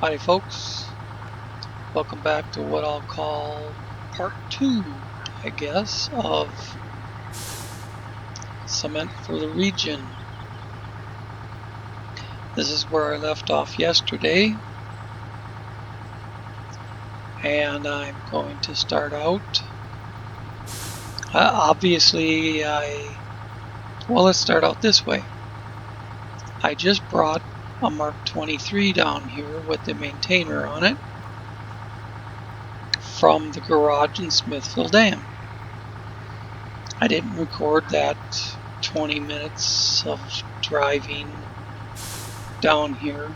Howdy folks, welcome back to what I'll call part 2, I guess, of Cement for the Region. This is where I left off yesterday, and I'm going to start out. Obviously, well, let's start out this way. I just brought a Mark 23 down here with the maintainer on it from the garage in Smithville Dam. I didn't record that 20 minutes of driving down here.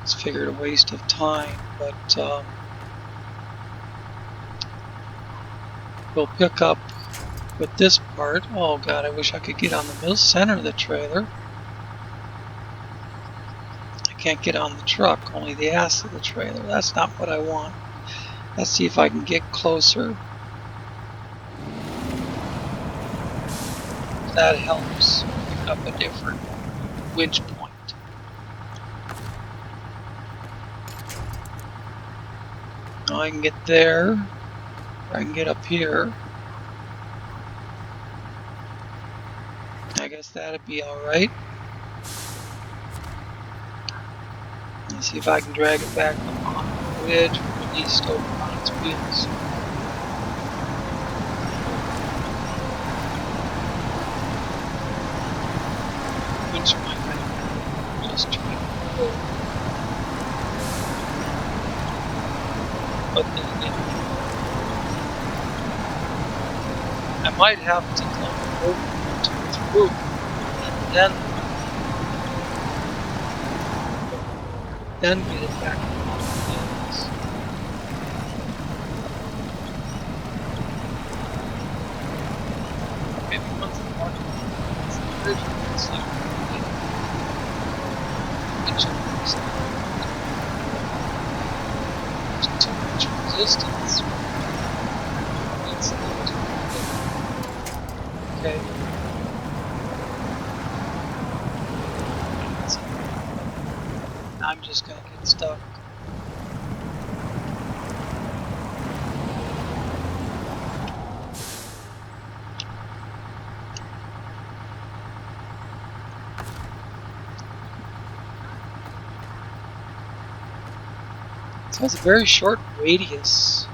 It's figured a waste of time, but we'll pick up with this part. Oh god, I wish I could get on the middle center of the trailer. I can't get on the truck, only the ass of the trailer. That's not what I want. Let's see if I can get closer. That helps pick up a different winch point. Now I can get there. I can get up here. I guess that'd be alright. Let's see if I can drag it back up on the bridge or release it over on its wheels. Winch might just try to go. But then again, I might have to climb over to its roof and then get it back on the wheels. Maybe once the market is the bridge, it's like there's too much resistance. It's okay. I'm just going to get stuck. So it's a very short radius.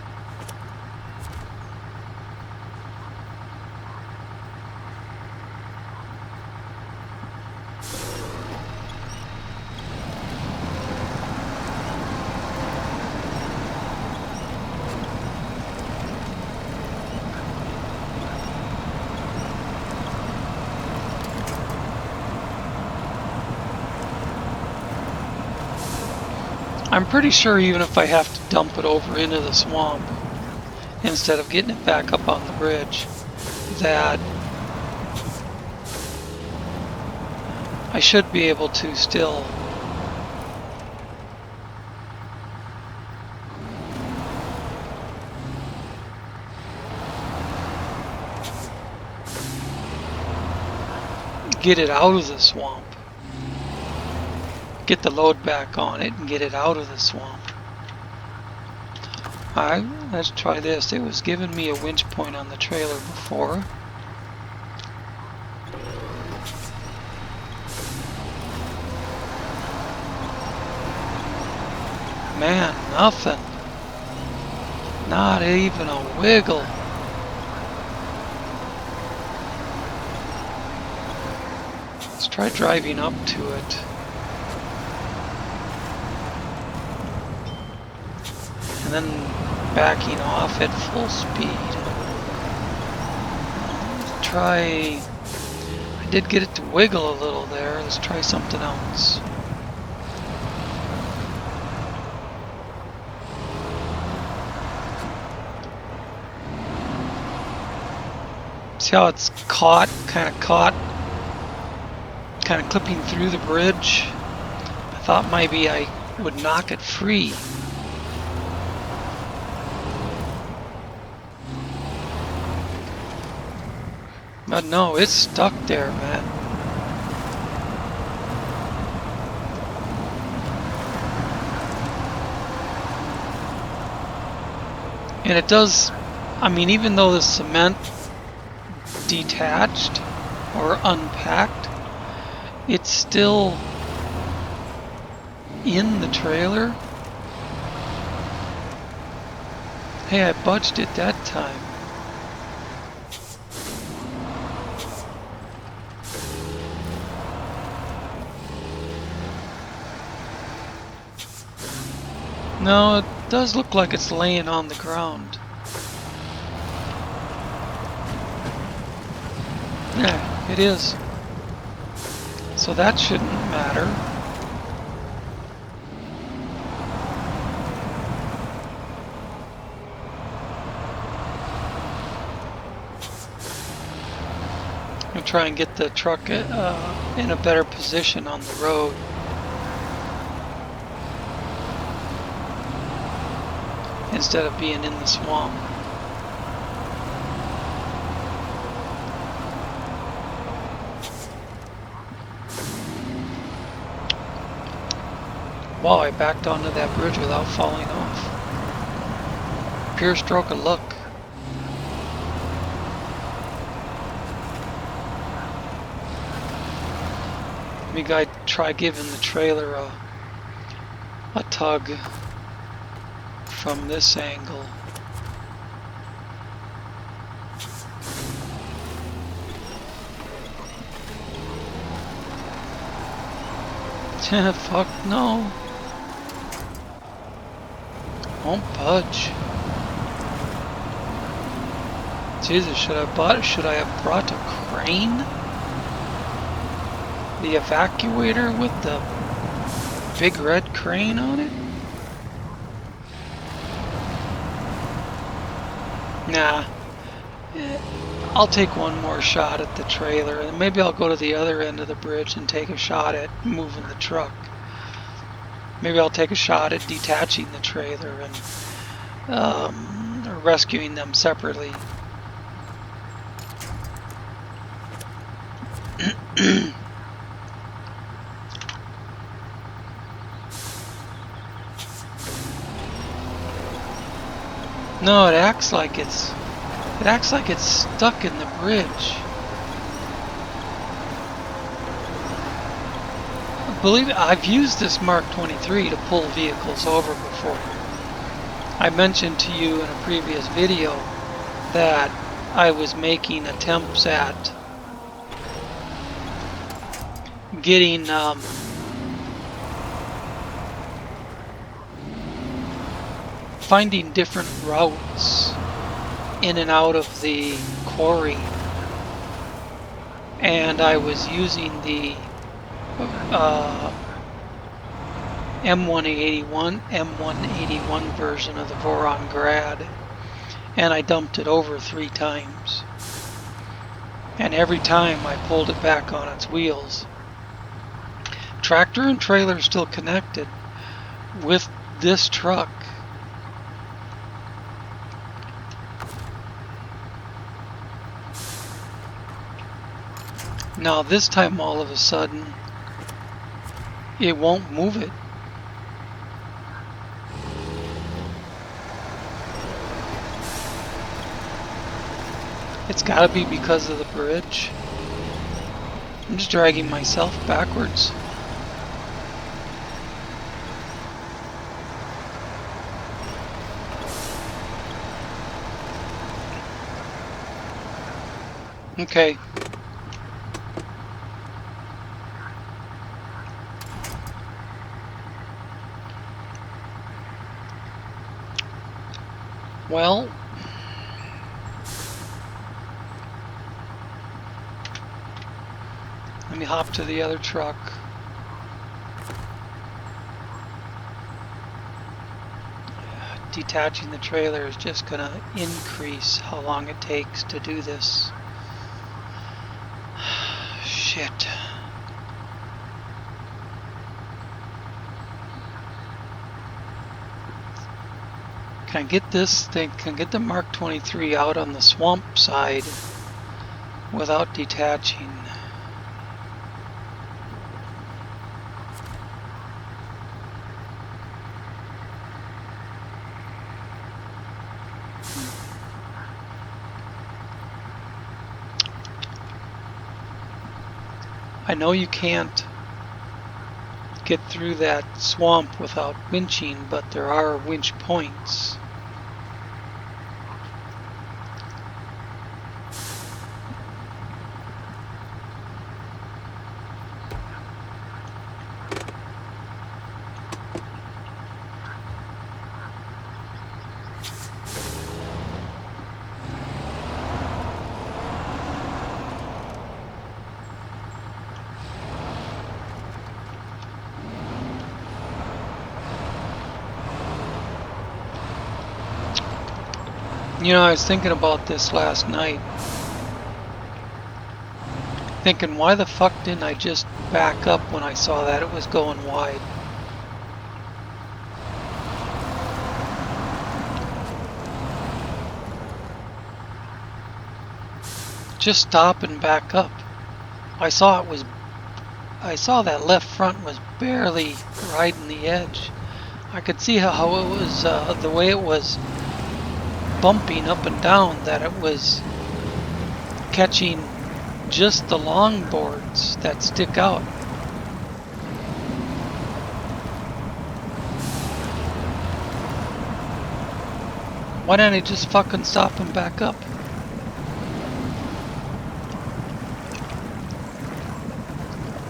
I'm pretty sure even if I have to dump it over into the swamp instead of getting it back up on the bridge, that I should be able to still get it out of the swamp. Get the load back on it and get it out of the swamp. Alright, let's try this. It was giving me a winch point on the trailer before. Man, nothing. Not even a wiggle. Let's try driving up to it. And then backing off at full speed. Let's try. I did get it to wiggle a little there. Let's try something else. See how it's caught, kind of clipping through the bridge? I thought maybe I would knock it free. But no, it's stuck there, man. And it does, I mean, even though the cement detached or unpacked, it's still in the trailer. Hey, I budged it that time. No, it does look like it's laying on the ground. Yeah, it is. So that shouldn't matter. I'm gonna try and get the truck in a better position on the road. Instead of being in the swamp. Wow, I backed onto that bridge without falling off. Pure stroke of luck. Let me try giving the trailer a tug from this angle. Fuck no. Won't budge. Jesus, should I have brought a crane? The evacuator with the big red crane on it? Nah. I'll take one more shot at the trailer, and maybe I'll go to the other end of the bridge and take a shot at moving the truck. Maybe I'll take a shot at detaching the trailer and rescuing them separately. No, it acts like it's stuck in the bridge. Believe it, I've used this Mark 23 to pull vehicles over before. I mentioned to you in a previous video that I was making attempts at getting finding different routes in and out of the quarry, and I was using the M181 version of the Voron Grad, and I dumped it over 3 times, and every time I pulled it back on its wheels. Tractor and trailer still connected with this truck. Now this time all of a sudden it won't move it. It's gotta be because of the bridge. I'm just dragging myself backwards. Okay. Well, let me hop to the other truck. Detaching the trailer is just going to increase how long it takes to do this. Shit. Can I get this thing, can I get the Mark 23 out on the swamp side without detaching? I know you can't get through that swamp without winching, but there are winch points. You know, I was thinking about this last night. Thinking, why the fuck didn't I just back up when I saw that it was going wide? Just stop and back up. I saw that left front was barely riding the edge. I could see how it was, the way it was bumping up and down, that it was catching just the long boards that stick out. Why didn't I just fucking stop and back up?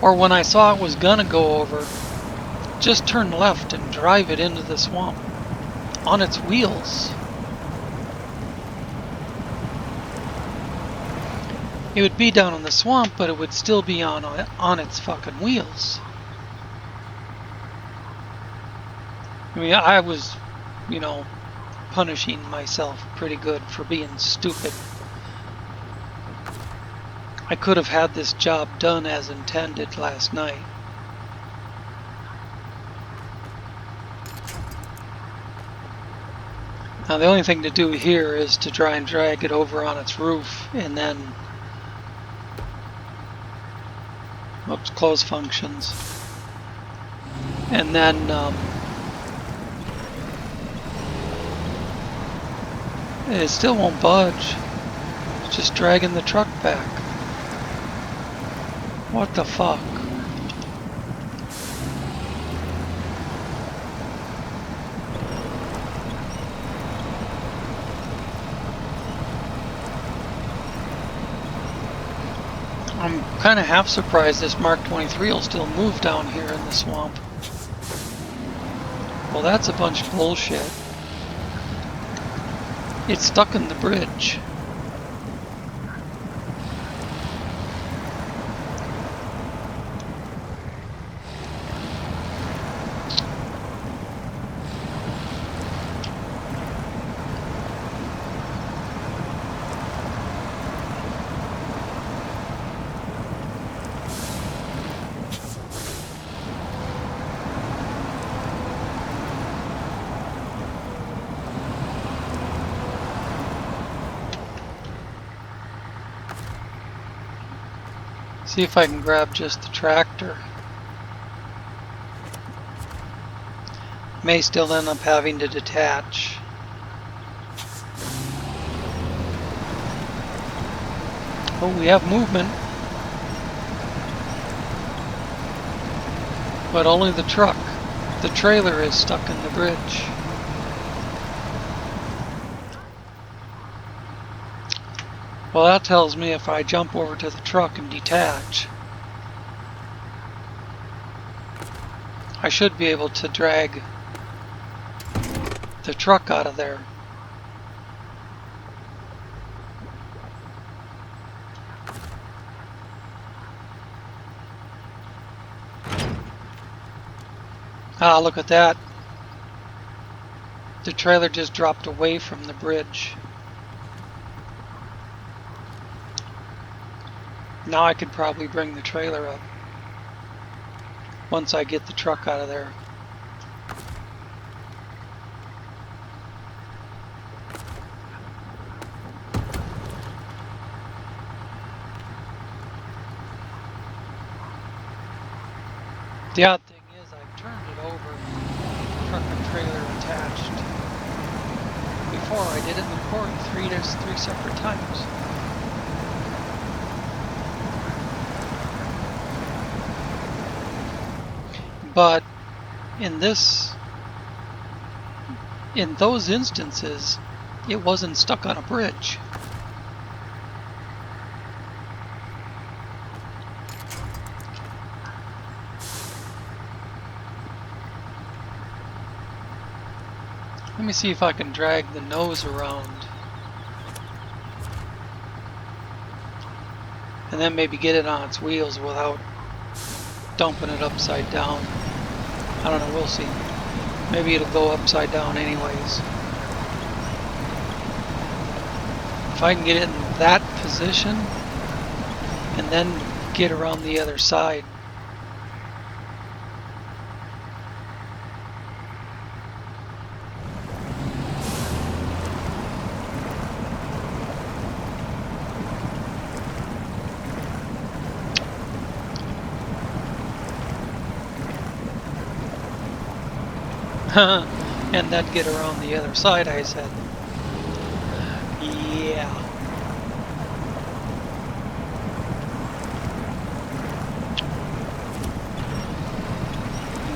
Or when I saw it was gonna go over, just turn left and drive it into the swamp on its wheels. It would be down in the swamp, but it would still be on its fucking wheels. I mean, I was, you know, punishing myself pretty good for being stupid. I could have had this job done as intended last night. Now the only thing to do here is to try and drag it over on its roof and then... Oops, close functions. And then it still won't budge. It's just dragging the truck back. What the fuck? I'm kind of half surprised this Mark 23 will still move down here in the swamp. Well, that's a bunch of bullshit. It's stuck in the bridge. See if I can grab just the tractor. May still end up having to detach. Oh, we have movement. But only the truck. The trailer is stuck in the bridge. Well, that tells me if I jump over to the truck and detach, I should be able to drag the truck out of there. Ah, look at that. The trailer just dropped away from the bridge. Now I could probably bring the trailer up once I get the truck out of there. The odd thing is I've turned it over, truck and trailer attached. Before I did it in the quarry three separate times. But in those instances, it wasn't stuck on a bridge. Let me see if I can drag the nose around. And then maybe get it on its wheels without dumping it upside down. I don't know, we'll see. Maybe it'll go upside down anyways. If I can get it in that position and then get around the other side. And then get around the other side, I said. Yeah.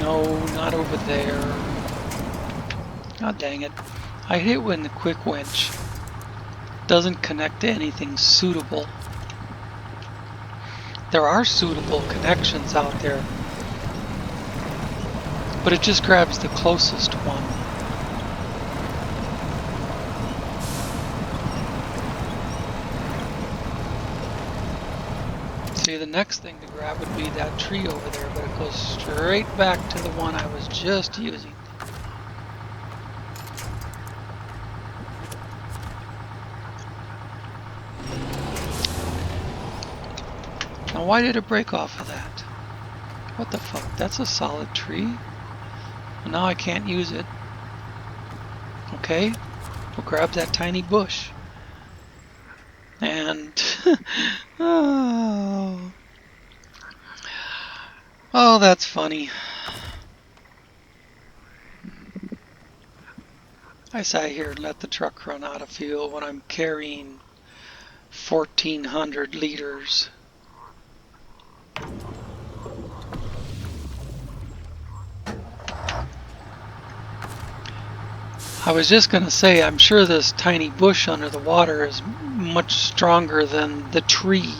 No, not over there. God dang it. I hate when the quick winch doesn't connect to anything suitable. There are suitable connections out there, but it just grabs the closest one. See, the next thing to grab would be that tree over there, but it goes straight back to the one I was just using. Now why did it break off of that? What the fuck? That's a solid tree? Well, now I can't use it. Okay, we'll grab that tiny bush. And oh, that's funny. I sat here and let the truck run out of fuel when I'm carrying 1,400 liters. I was just going to say, I'm sure this tiny bush under the water is much stronger than the tree.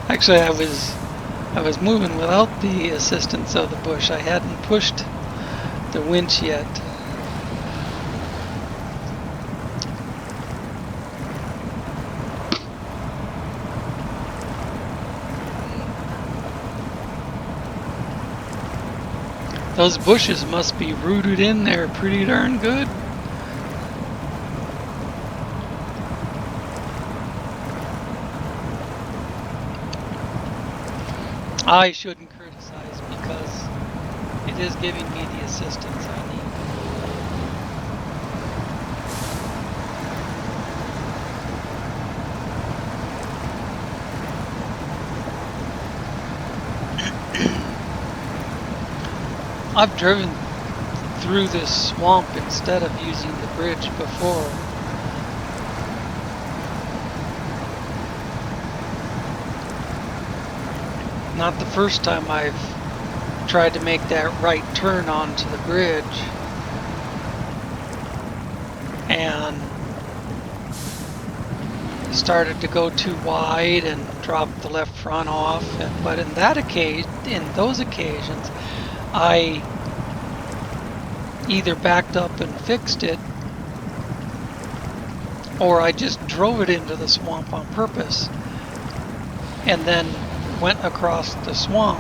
Actually, I was moving without the assistance of the bush. I hadn't pushed the winch yet. Those bushes must be rooted in there pretty darn good. I shouldn't criticize because it is giving me the assistance I need. I've driven through this swamp instead of using the bridge before. Not the first time I've tried to make that right turn onto the bridge and started to go too wide and dropped the left front off. But in those occasions, I either backed up and fixed it, or I just drove it into the swamp on purpose and then went across the swamp.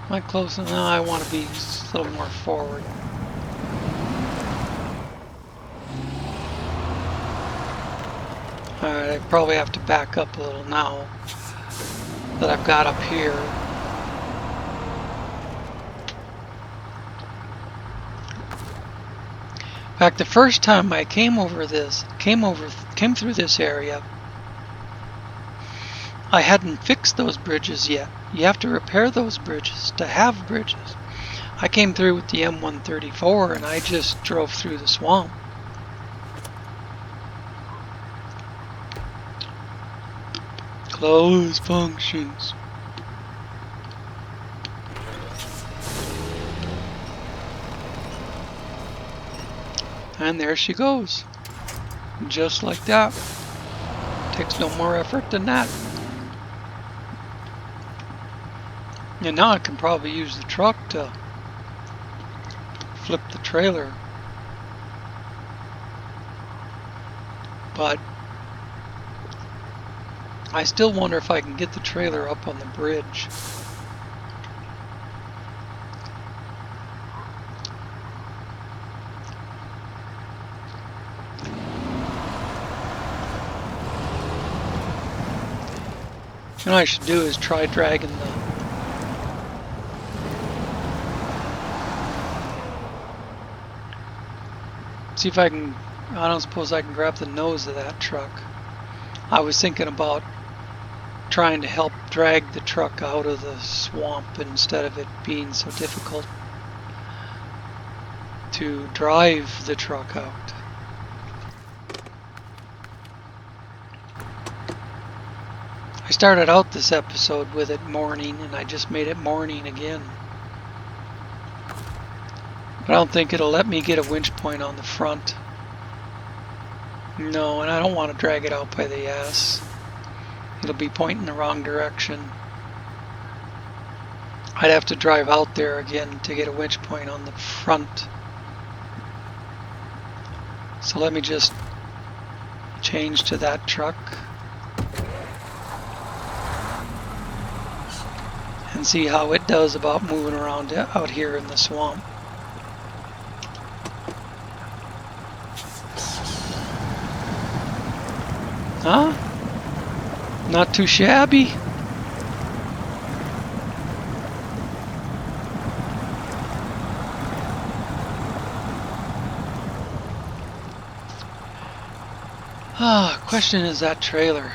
Am I close enough? No, I want to be a little more forward. Alright, I probably have to back up a little now that I've got up here. In fact, the first time I came through this area, I hadn't fixed those bridges yet. You have to repair those bridges to have bridges. I came through with the M134 and I just drove through the swamp. Close functions. And there she goes. Just like that. Takes no more effort than that. And now I can probably use the truck to flip the trailer. But I still wonder if I can get the trailer up on the bridge. What I should do is try dragging the see if I can. I don't suppose I can grab the nose of that truck. I was thinking about trying to help drag the truck out of the swamp instead of it being so difficult to drive the truck out. I started out this episode with it morning and I just made it morning again. But I don't think it'll let me get a winch point on the front. No, and I don't want to drag it out by the ass. It'll be pointing the wrong direction. I'd have to drive out there again to get a winch point on the front. So let me just change to that truck. And see how it does about moving around out here in the swamp. Huh? Not too shabby. Question is that trailer.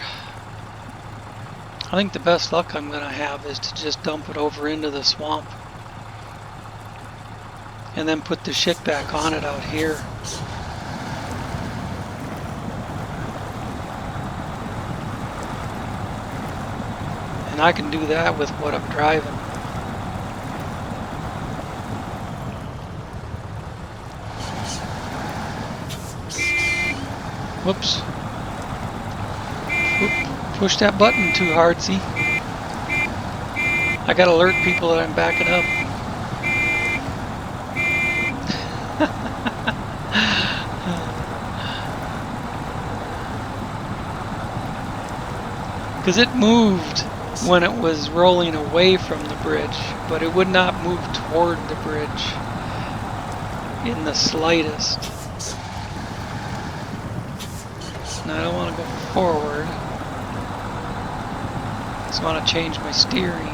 I think the best luck I'm gonna have is to just dump it over into the swamp and then put the shit back on it out here. And I can do that with what I'm driving. Whoops. Push that button too hard, see? I gotta alert people that I'm backing up. Because it moved when it was rolling away from the bridge, but it would not move toward the bridge in the slightest. Now I don't want to go forward. I just want to change my steering.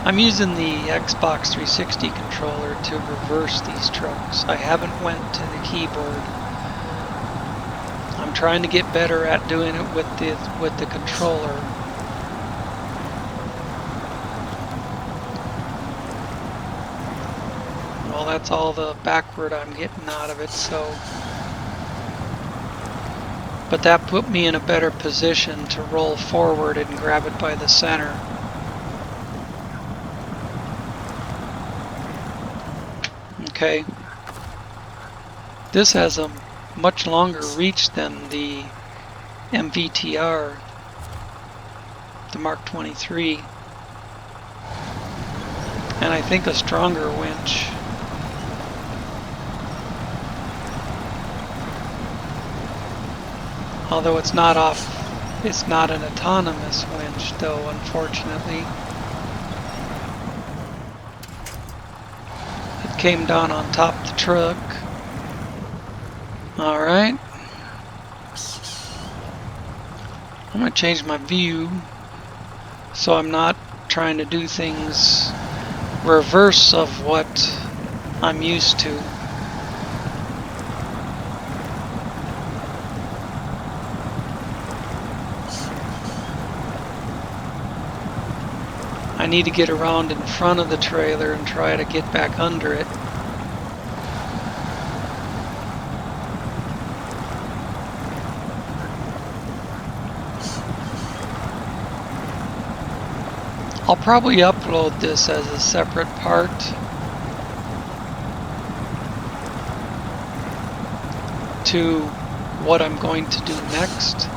I'm using the Xbox 360 controller to reverse these trucks. I haven't went to the keyboard. I'm trying to get better at doing it with the controller. Well, that's all the backward I'm getting out of it, so. But that put me in a better position to roll forward and grab it by the center. Okay. This has a much longer reach than the MVTR, the Mark 23, and I think a stronger winch. Although it's not an autonomous winch though, unfortunately. It came down on top of the truck. Alright. I'm going to change my view so I'm not trying to do things reverse of what I'm used to. I need to get around in front of the trailer and try to get back under it. I'll probably upload this as a separate part. To what I'm going to do next.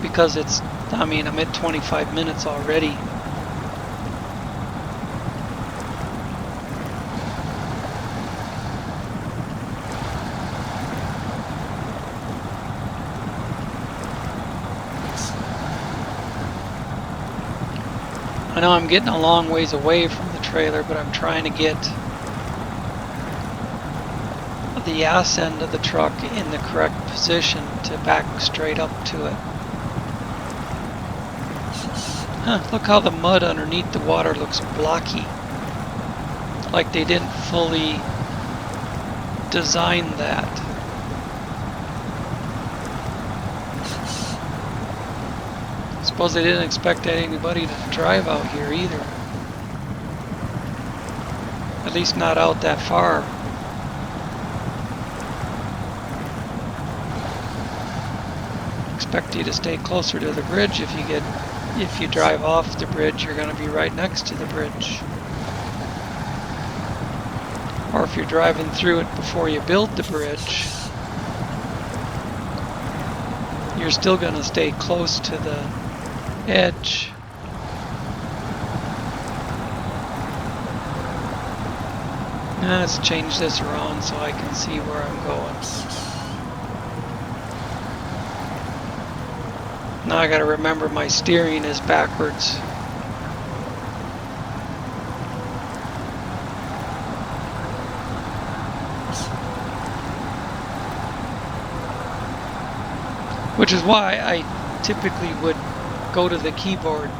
Because it's, I mean, I'm at 25 minutes already. I know I'm getting a long ways away from the trailer, but I'm trying to get the ass end of the truck in the correct position to back straight up to it. Huh, look how the mud underneath the water looks blocky. Like they didn't fully design that. I suppose they didn't expect anybody to drive out here either. At least not out that far. Expect you to stay closer to the bridge. If you drive off the bridge, you're going to be right next to the bridge. Or if you're driving through it before you build the bridge, you're still going to stay close to the edge. Now let's change this around so I can see where I'm going. Now I gotta remember my steering is backwards. Which is why I typically would go to the keyboard.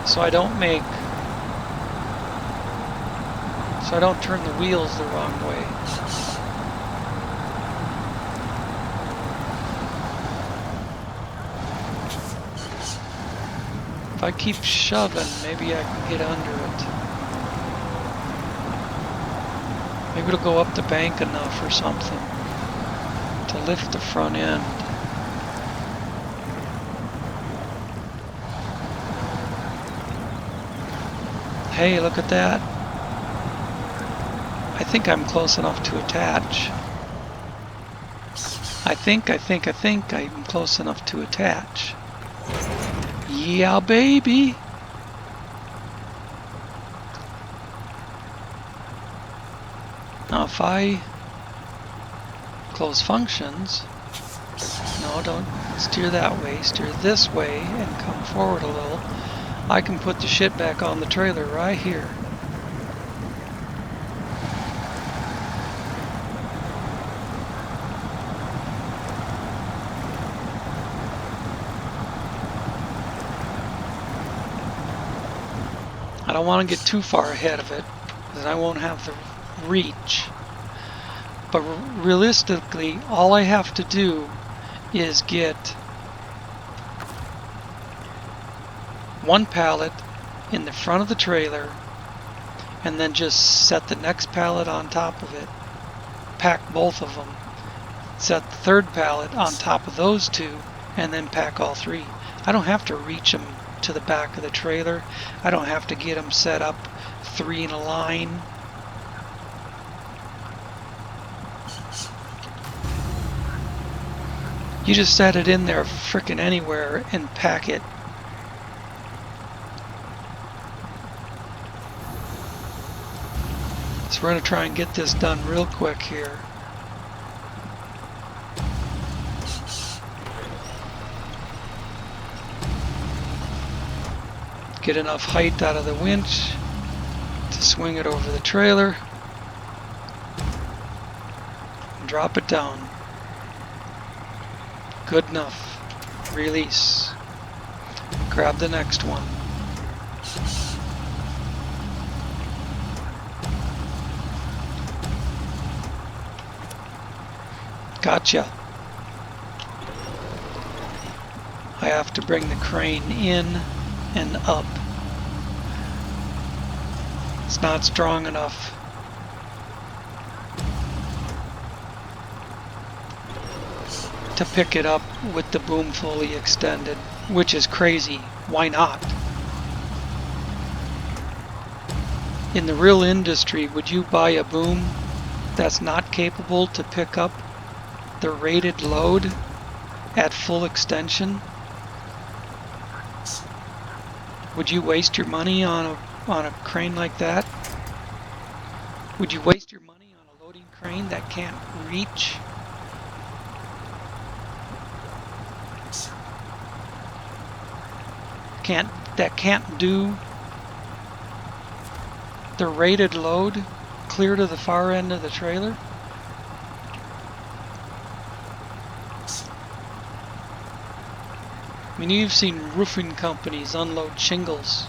So I don't turn the wheels the wrong way. If I keep shoving, maybe I can get under it. Maybe it'll go up the bank enough or something to lift the front end. Hey, look at that. I think I'm close enough to attach. I think I'm close enough to attach. Yeah, baby. Now if I close functions, no, don't steer that way, steer this way and come forward a little, I can put the shit back on the trailer right here. I don't want to get too far ahead of it, because I won't have the reach. But realistically, all I have to do is get one pallet in the front of the trailer, and then just set the next pallet on top of it, pack both of them, set the third pallet on top of those two, and then pack all three. I don't have to reach them to the back of the trailer. I don't have to get them set up three in a line. You just set it in there frickin' anywhere and pack it. So we're going to try and get this done real quick here. Get enough height out of the winch to swing it over the trailer and drop it down. Good enough. Release. Grab the next one. Gotcha. I have to bring the crane in and up. It's not strong enough. To pick it up with the boom fully extended, which is crazy. Why not? In the real industry, would you buy a boom that's not capable to pick up the rated load at full extension? Would you waste your money on a crane like that? Would you waste your money on a loading crane that can't reach? That can't do the rated load clear to the far end of the trailer? I mean, you've seen roofing companies unload shingles.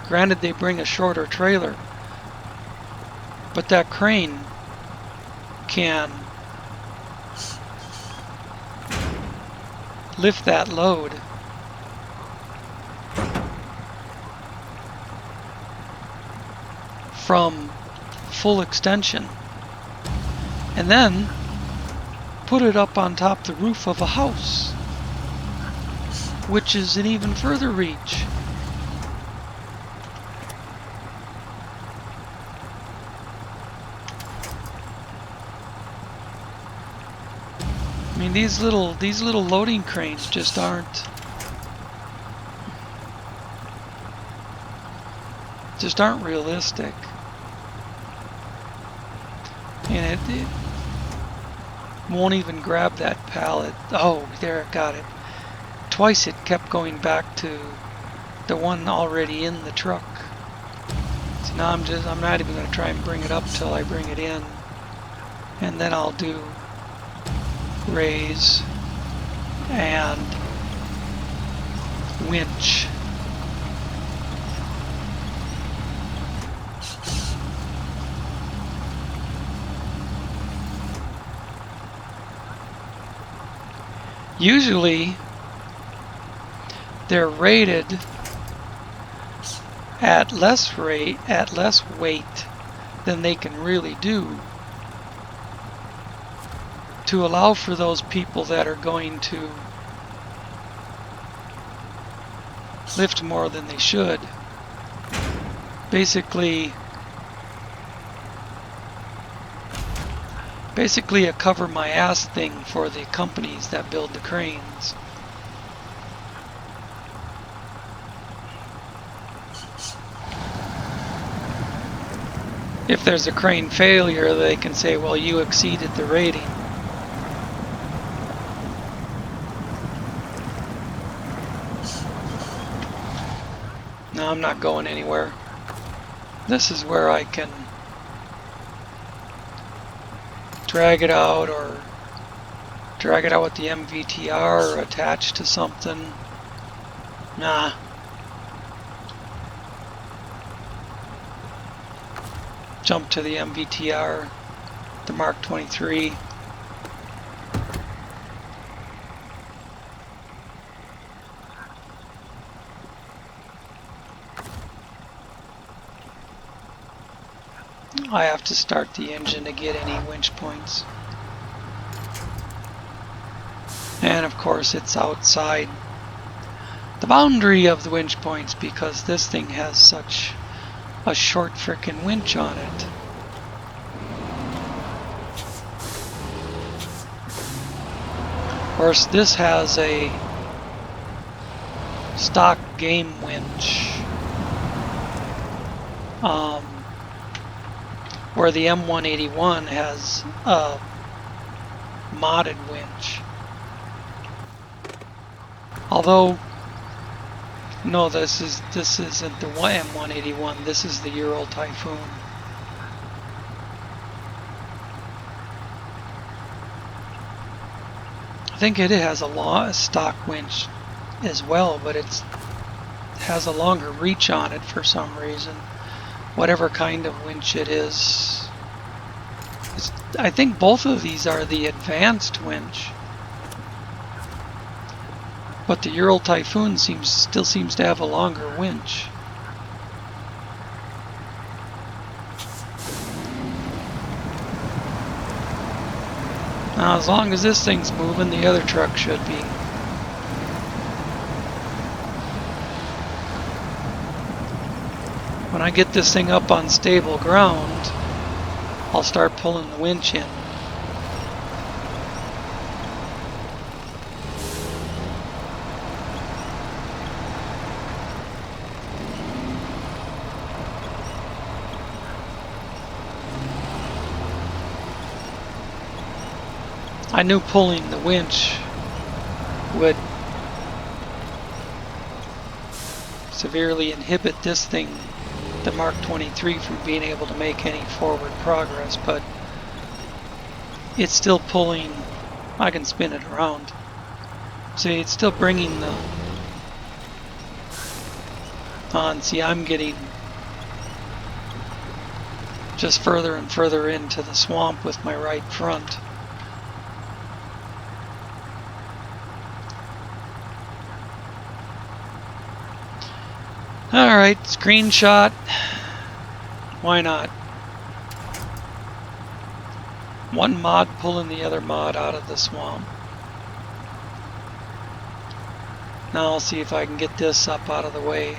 Granted, they bring a shorter trailer, but that crane can lift that load from full extension and then put it up on top the roof of a house, which is an even further reach. I mean, these little loading cranes just aren't realistic. And it won't even grab that pallet. Oh, there, got it. Twice it kept going back to the one already in the truck. So now I'm not even going to try and bring it up till I bring it in. And then I'll do raise and winch. Usually they're rated at less weight than they can really do, to allow for those people that are going to lift more than they should. Basically a cover my ass thing for the companies that build the cranes. If there's a crane failure, they can say, well, you exceeded the rating. No, I'm not going anywhere. This is where I can drag it out, or drag it out with the MVTR, or attach to something. Nah. Jump to the MVTR, the Mark 23. I have to start the engine to get any winch points. And of course it's outside the boundary of the winch points because this thing has such a short frickin' winch on it. Of course, this has a stock game winch. Where the M181 has a modded winch. Although, no, this isn't the M181. This is the Ural Typhoon. I think it has a stock winch as well, but it has a longer reach on it for some reason. Whatever kind of winch it is. I think both of these are the advanced winch. But the Ural Typhoon still seems to have a longer winch. Now, as long as this thing's moving, the other truck should be. When I get this thing up on stable ground, I'll start pulling the winch in. I knew pulling the winch would severely inhibit this thing, the Mark 23, from being able to make any forward progress, but it's still pulling. I can spin it around. See, it's still bringing the on. See, I'm getting just further and further into the swamp with my right front. Alright, screenshot. Why not? One mod pulling the other mod out of the swamp. Now I'll see if I can get this up out of the way.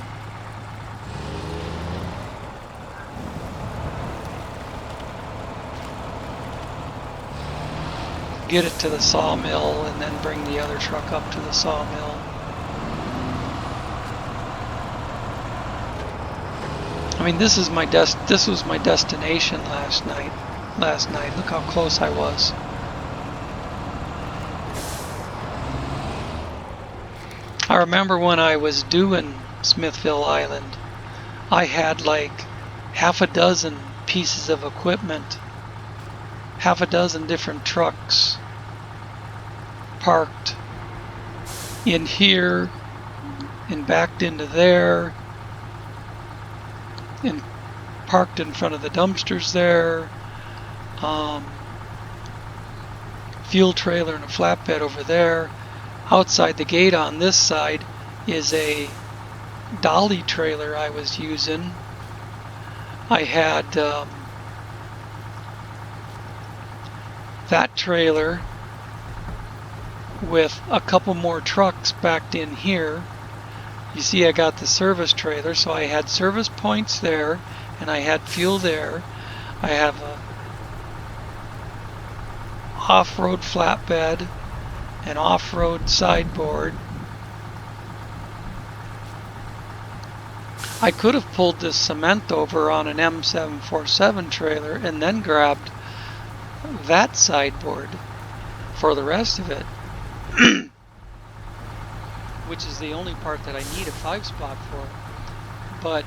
Get it to the sawmill and then bring the other truck up to the sawmill. I mean, this was my destination last night. Look how close I was. I remember when I was doing Smithville Island, I had like half a dozen pieces of equipment, half a dozen different trucks parked in here and backed into there, and parked in front of the dumpsters there, fuel trailer and a flatbed over there. Outside the gate on this side is a dolly trailer I was using. I had that trailer with a couple more trucks backed in here. You see, I got the service trailer, so I had service points there, and I had fuel there. I have a off-road flatbed, an off-road sideboard. I could have pulled this cement over on an M747 trailer and then grabbed that sideboard for the rest of it. Which is the only part that I need a 5-spot for, but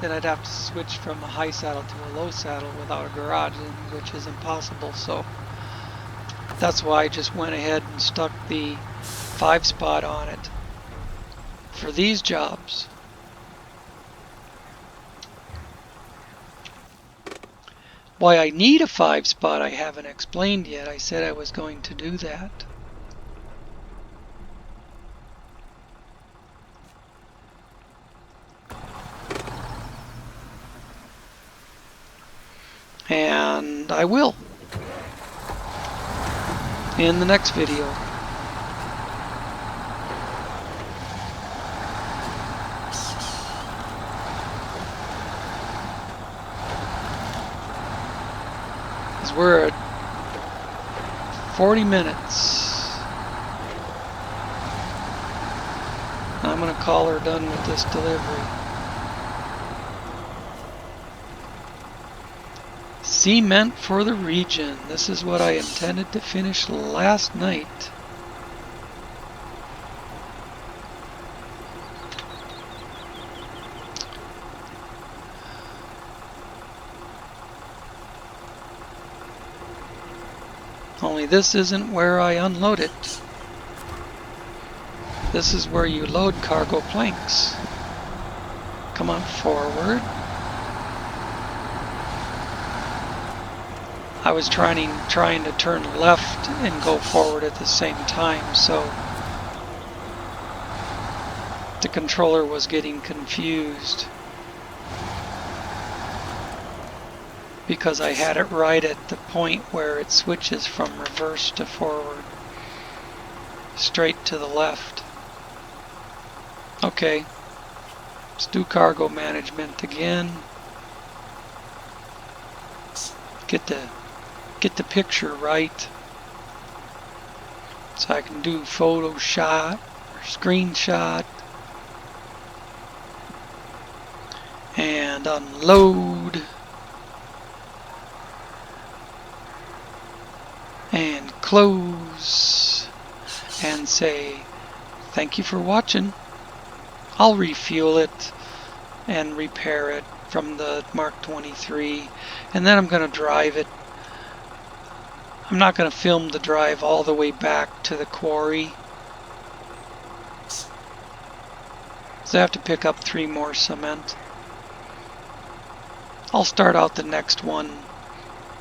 then I'd have to switch from a high saddle to a low saddle without a garage, which is impossible. So that's why I just went ahead and stuck the 5-spot on it for these jobs. Why I need a 5-spot I haven't explained yet. I said I was going to do that. And I will in the next video. Because we're at 40 minutes. I'm going to call her done with this delivery. Cement for the region. This is what I intended to finish last night. Only this isn't where I unload it. This is where you load cargo planks. Come on forward. I was trying to turn left and go forward at the same time, so the controller was getting confused because I had it right at the point where it switches from reverse to forward, straight to the left. Okay, let's do cargo management again. Get the picture right so I can do photo shot or screenshot and unload and close and say thank you for watching. I'll refuel it and repair it from the Mark 23, and then I'm going to drive it. I'm not going to film the drive all the way back to the quarry, so I have to pick up 3 more cement. I'll start out the next one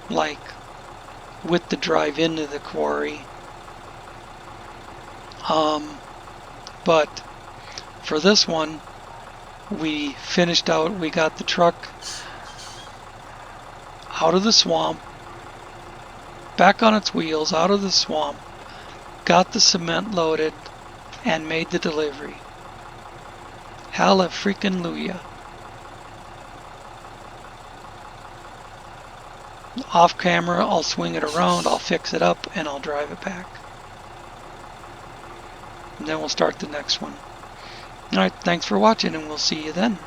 like with the drive into the quarry, but for this one we finished out. We got the truck out of the swamp, back on its wheels, out of the swamp, got the cement loaded, and made the delivery. Hallelujah. Off camera, I'll swing it around, I'll fix it up, and I'll drive it back. And then we'll start the next one. Alright, thanks for watching, and we'll see you then.